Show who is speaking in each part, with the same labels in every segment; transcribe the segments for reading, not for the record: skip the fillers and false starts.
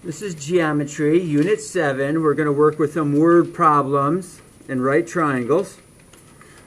Speaker 1: This is Geometry, Unit 7. We're going to work with some word problems and right triangles.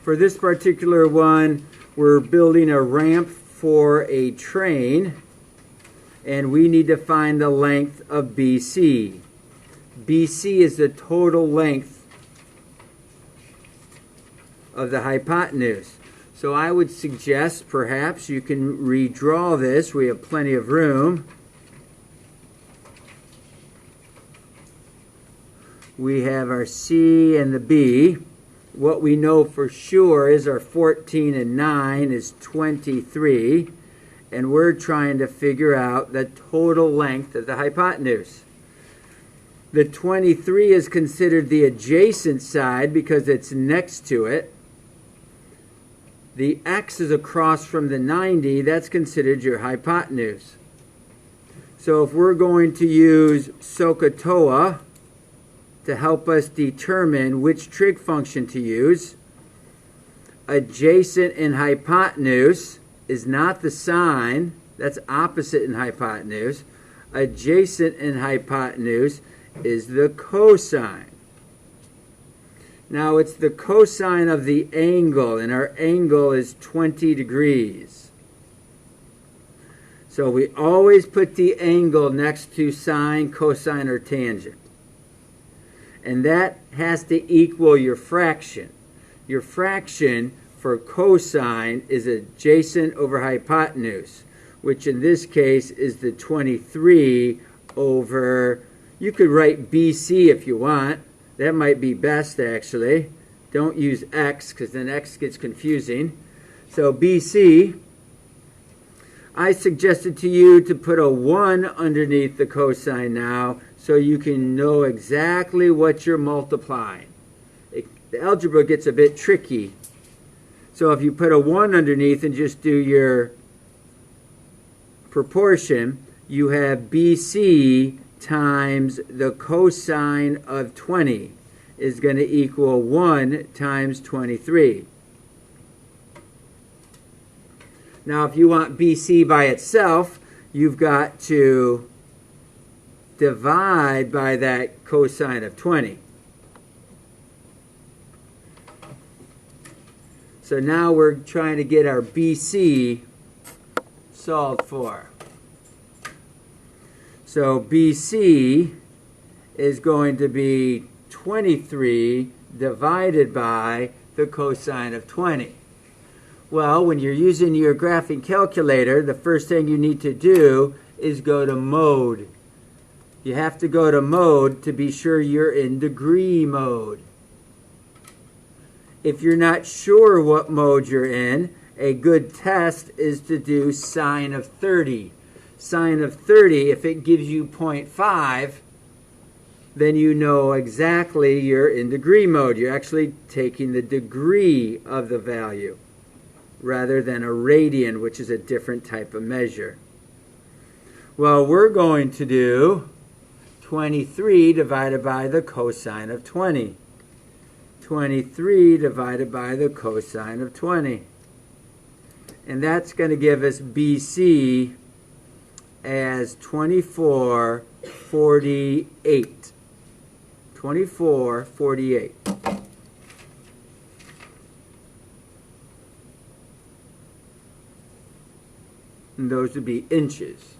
Speaker 1: For this particular one, we're building a ramp for a train, and we need to find the length of BC. BC is the total length of the hypotenuse. So I would suggest perhaps you can redraw this. We have plenty of room. We have our C and the B. What we know for sure is our 14 and 9 is 23. And we're trying to figure out the total length of the hypotenuse. The 23 is considered the adjacent side because it's next to it. The X is across from the 90. That's considered your hypotenuse. So if we're going to use SOHCAHTOA to help us determine which trig function to use, adjacent in hypotenuse is not the sine. That's opposite in hypotenuse. Adjacent in hypotenuse is the cosine. Now it's the cosine of the angle, and our angle is 20 degrees. So we always put the angle next to sine, cosine, or tangent. And that has to equal your fraction. Your fraction for cosine is adjacent over hypotenuse, which in this case is the 23 over, you could write BC if you want. That might be best, actually. Don't use X, because then X gets confusing. So BC, I suggested to you to put a 1 underneath the cosine now, so you can know exactly what you're multiplying. The algebra gets a bit tricky. So if you put a 1 underneath and just do your proportion, you have BC times the cosine of 20 is going to equal 1 times 23. Now if you want BC by itself, you've got to divide by that cosine of 20. So now we're trying to get our BC solved for. So BC is going to be 23 divided by the cosine of 20. Well, when you're using your graphing calculator, the first thing you need to do is go to mode. You have to go to mode to be sure you're in degree mode. If you're not sure what mode you're in, a good test is to do sine of 30. Sine of 30, if it gives you 0.5, then you know exactly you're in degree mode. You're actually taking the degree of the value rather than a radian, which is a different type of measure. Well, we're going to do 23 divided by the cosine of 20. 23 divided by the cosine of 20. And that's going to give us BC as 2448. 2448. And those would be inches.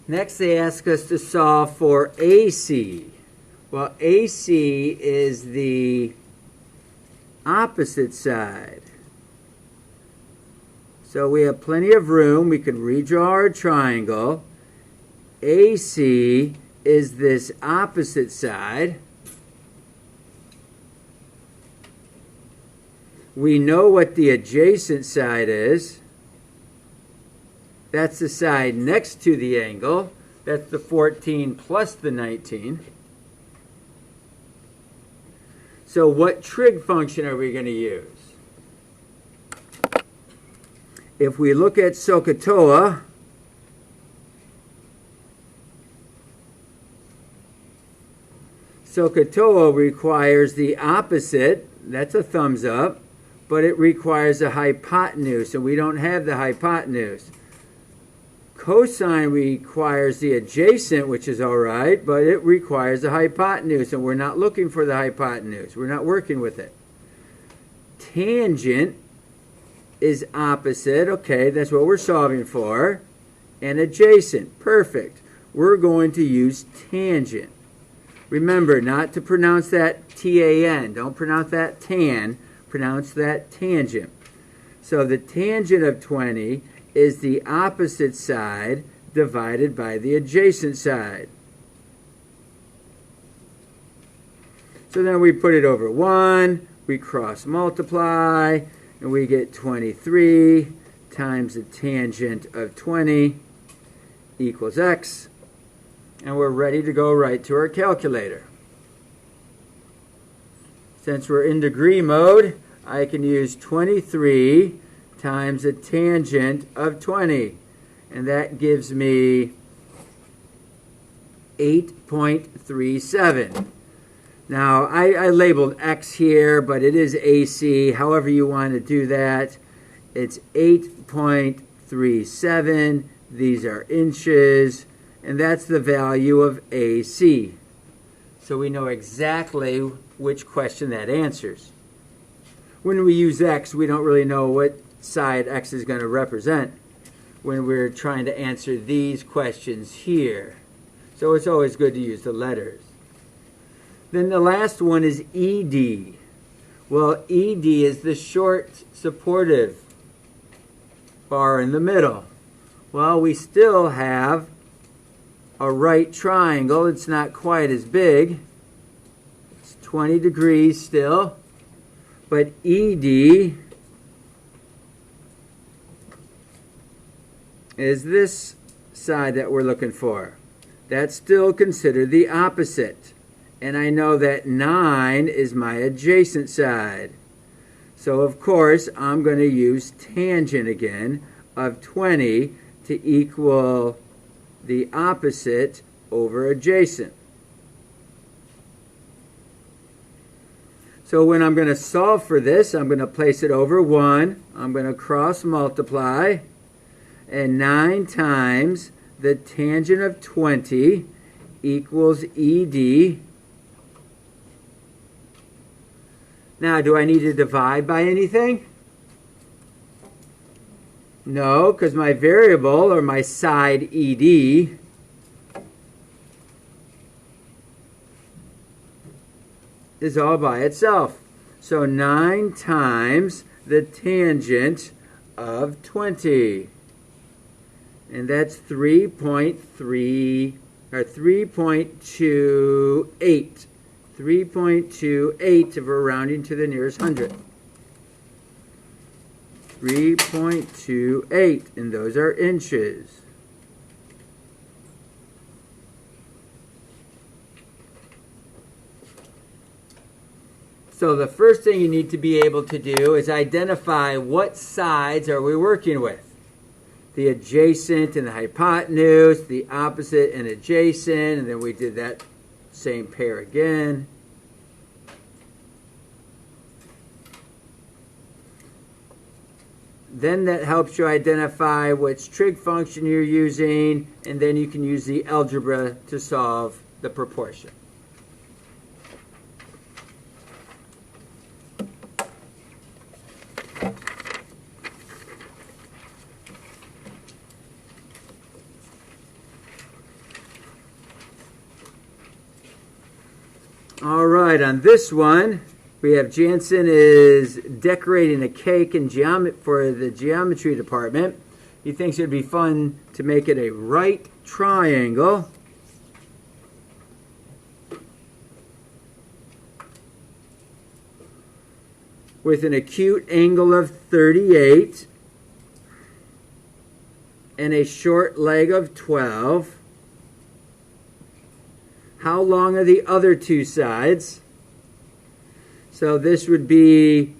Speaker 1: Next, they ask us to solve for AC. Well, AC is the opposite side. So we have plenty of room. We can redraw our triangle. AC is this opposite side. We know what the adjacent side is. That's the side next to the angle. That's the 14 plus the 19. So what trig function are we going to use? If we look at SOHCAHTOA, SOHCAHTOA requires the opposite That's a thumbs up, but it requires a hypotenuse, and we don't have the hypotenuse. Cosine requires the adjacent, which is all right, but it requires a hypotenuse, and we're not looking for the hypotenuse. We're not working with it. Tangent is opposite. Okay, that's what we're solving for. And adjacent. Perfect. We're going to use tangent. Remember not to pronounce that T-A-N. Don't pronounce that tan. Pronounce that tangent. So the tangent of 20 is the opposite side divided by the adjacent side. So then we put it over 1, we cross multiply, and we get 23 times the tangent of 20 equals x. And we're ready to go right to our calculator. Since we're in degree mode, I can use 23 times the tangent of 20. And that gives me 8.37. Now, I labeled x here, but it is AC. However you want to do that. It's 8.37. These are inches. And that's the value of AC. So we know exactly which question that answers. When we use x, we don't really know what side x is going to represent when we're trying to answer these questions here. So it's always good to use the letters. Then the last one is ED. Well, ED is the short supportive bar in the middle. Well, we still have a right triangle. It's not quite as big. It's 20 degrees still. But ED is this side that we're looking for. That's still considered the opposite. And I know that 9 is my adjacent side. So, of course, I'm going to use tangent again of 20 to equal the opposite over adjacent. So when I'm going to solve for this, I'm going to place it over 1. I'm going to cross multiply. And 9 times the tangent of 20 equals ED. Now, do I need to divide by anything? No, because my variable, or my side ED, is all by itself. So 9 times the tangent of 20. And that's 3.3, or 3.28. 3.28 if we're rounding to the nearest hundred. 3.28, and those are inches. So the first thing you need to be able to do is identify what sides are we working with. The adjacent and the hypotenuse, the opposite and adjacent, and then we did that same pair again. Then that helps you identify which trig function you're using, and then you can use the algebra to solve the proportion. All right, on this one, we have Jansen is decorating a cake in for the geometry department. He thinks it would be fun to make it a right triangle. With an acute angle of 38 and a short leg of 12. How long are the other two sides? So this would be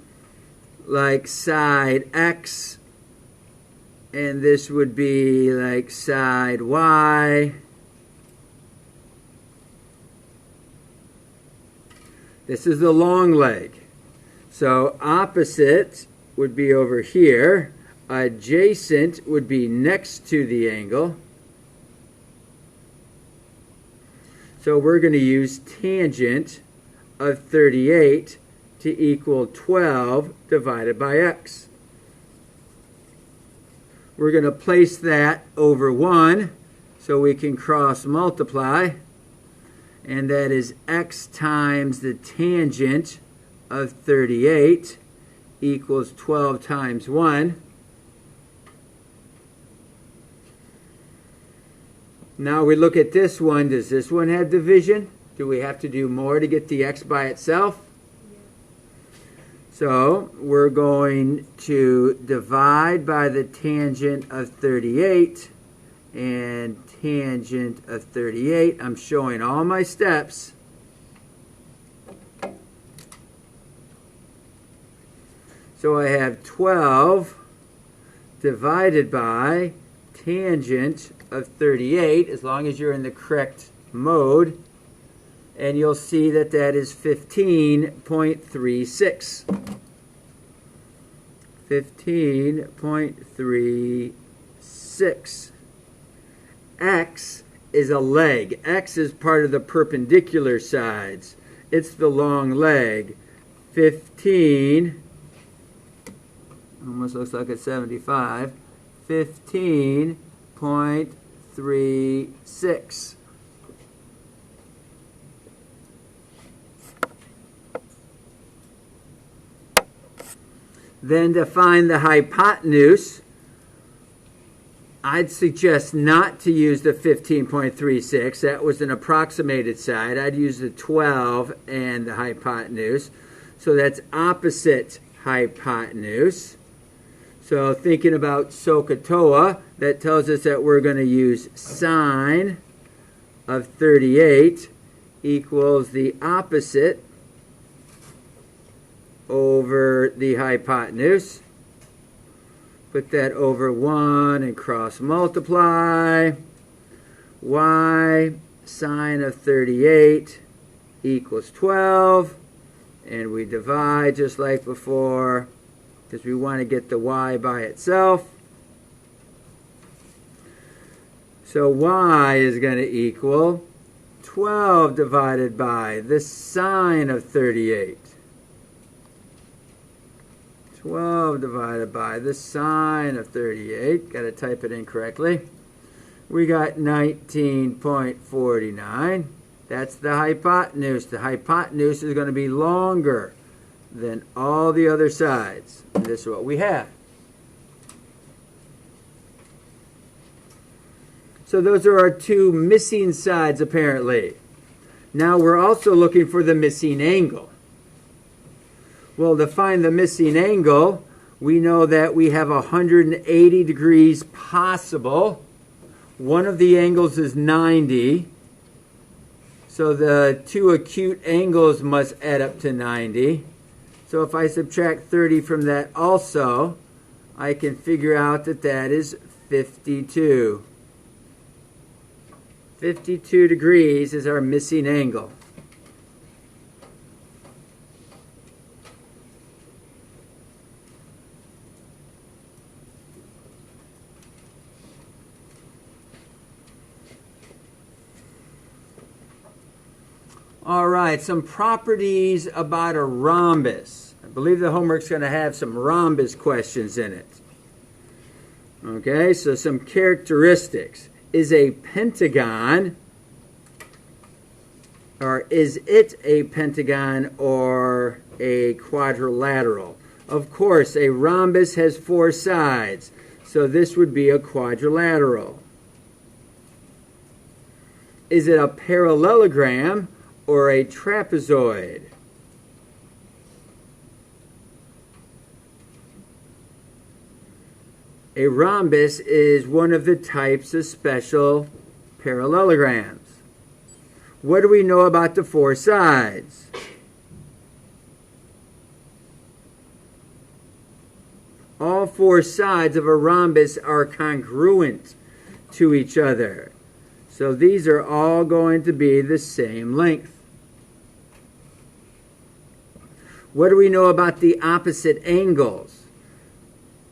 Speaker 1: like side X, and this would be like side Y. This is the long leg. So opposite would be over here. Adjacent would be next to the angle. So we're going to use tangent of 38 to equal 12 divided by x. We're going to place that over 1 so we can cross multiply. And that is x times the tangent of 38 equals 12 times 1. Now we look at this one. Does this one have division? Do we have to do more to get the x by itself? So we're going to divide by the tangent of 38, and tangent of 38, I'm showing all my steps. So I have 12 divided by tangent of 38, as long as you're in the correct mode, and you'll see that that is 15.36. 15.36. X is a leg. X is part of the perpendicular sides. It's the long leg. 15, almost looks like it's 75. 15.36. Then to find the hypotenuse, I'd suggest not to use the 15.36. That was an approximated side. I'd use the 12 and the hypotenuse. So that's opposite hypotenuse. So thinking about SOHCAHTOA, that tells us that we're going to use sine of 38 equals the opposite over the hypotenuse. Put that over 1 and cross multiply. Y sine of 38 equals 12. And we divide just like before, because we want to get the y by itself. So y is going to equal 12 divided by the sine of 38. 12 divided by the sine of 38. Got to type it in correctly. We got 19.49. That's the hypotenuse. The hypotenuse is going to be longer than all the other sides. And this is what we have. So those are our two missing sides, apparently. Now we're also looking for the missing angle. Well, to find the missing angle, we know that we have 180 degrees possible. One of the angles is 90. So the two acute angles must add up to 90. So if I subtract 30 from that also, I can figure out that that is 52. 52 degrees is our missing angle. All right, some properties about a rhombus. I believe the homework's going to have some rhombus questions in it. Okay, so some characteristics. Is a pentagon, or is it a pentagon or a quadrilateral? Of course, a rhombus has 4 sides, so this would be a quadrilateral. Is it a parallelogram or a trapezoid? A rhombus is one of the types of special parallelograms. What do we know about the 4 sides? All 4 sides of a rhombus are congruent to each other. So these are all going to be the same length. What do we know about the opposite angles?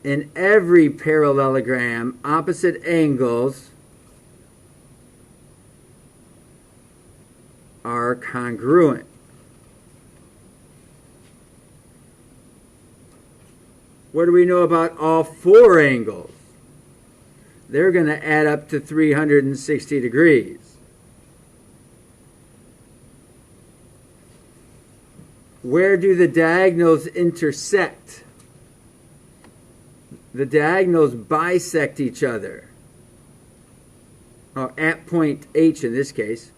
Speaker 1: In every parallelogram, opposite angles are congruent. What do we know about all four angles? They're going to add up to 360 degrees. Where do the diagonals intersect? The diagonals bisect each other. At point H in this case.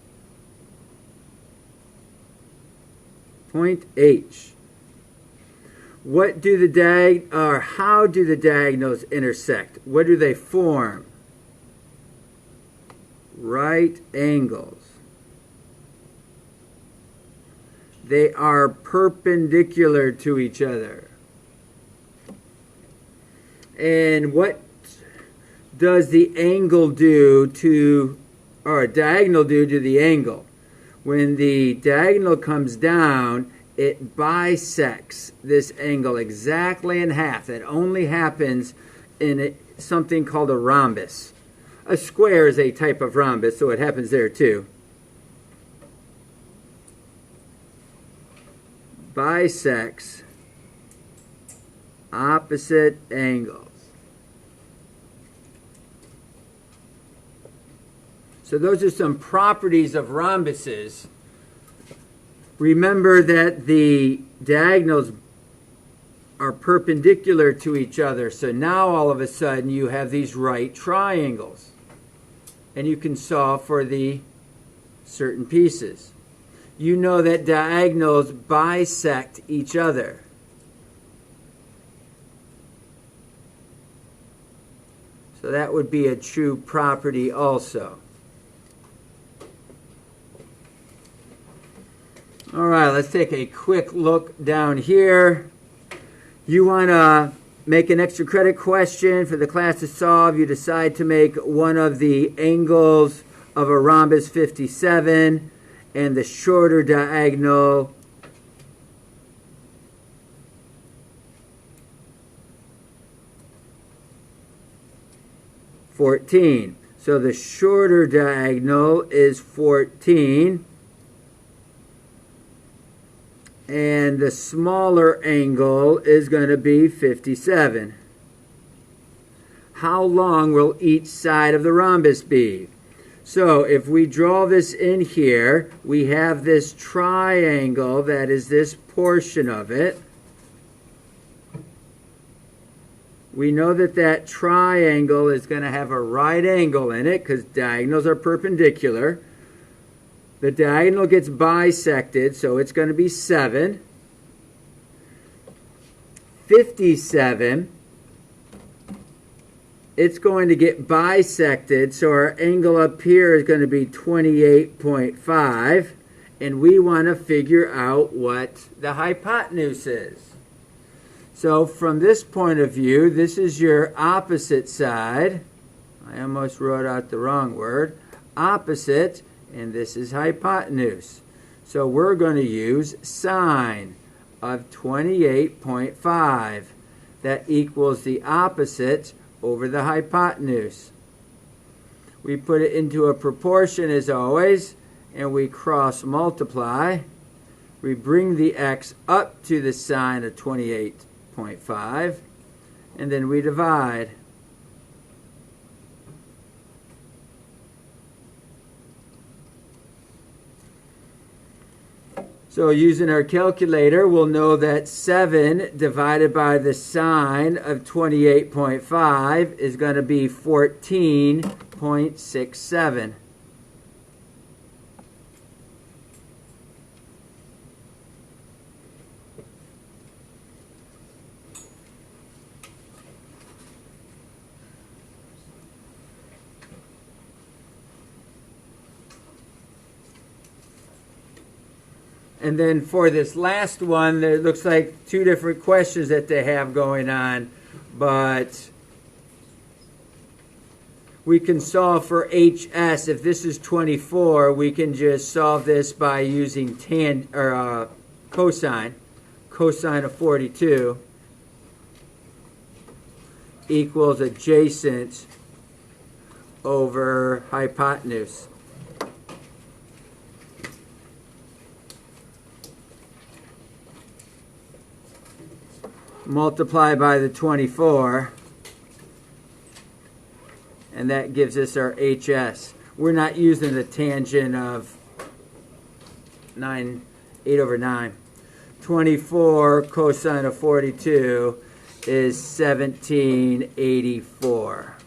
Speaker 1: Point H. What do the how do the diagonals intersect? What do they form? Right angles. They are perpendicular to each other. And what does the angle do to, or diagonal do to the angle? When the diagonal comes down, it bisects this angle exactly in half. That only happens in something called a rhombus. A square is a type of rhombus, so it happens there too. Bisects opposite angles. So those are some properties of rhombuses. Remember that the diagonals are perpendicular to each other. So now all of a sudden you have these right triangles. And you can solve for the certain pieces. You know that diagonals bisect each other. So that would be a true property also. All right, let's take a quick look down here. You want to make an extra credit question for the class to solve. You decide to make one of the angles of a rhombus 57 and the shorter diagonal (14). So the shorter diagonal is 14. And the smaller angle is going to be 57. How long will each side of the rhombus be? So if we draw this in here, we have this triangle that is this portion of it. We know that that triangle is going to have a right angle in it because diagonals are perpendicular. The diagonal gets bisected, so it's going to be 7. 57, it's going to get bisected, so our angle up here is going to be 28.5, and we want to figure out what the hypotenuse is. So from this point of view, this is your opposite side. I almost wrote out the wrong word. Opposite. And this is hypotenuse. So we're going to use sine of 28.5. That equals the opposite over the hypotenuse. We put it into a proportion as always, and we cross multiply. We bring the x up to the sine of 28.5, and then we divide. So using our calculator, we'll know that 7 divided by the sine of 28.5 is going to be 14.67. And then for this last one, it looks like two different questions that they have going on. But we can solve for HS. If this is 24, we can just solve this by using cosine. cosine of 42 equals adjacent over hypotenuse. Multiply by the 24, and that gives us our HS. We're not using the tangent of 8 over 9. 24 cosine of 42 is 1784.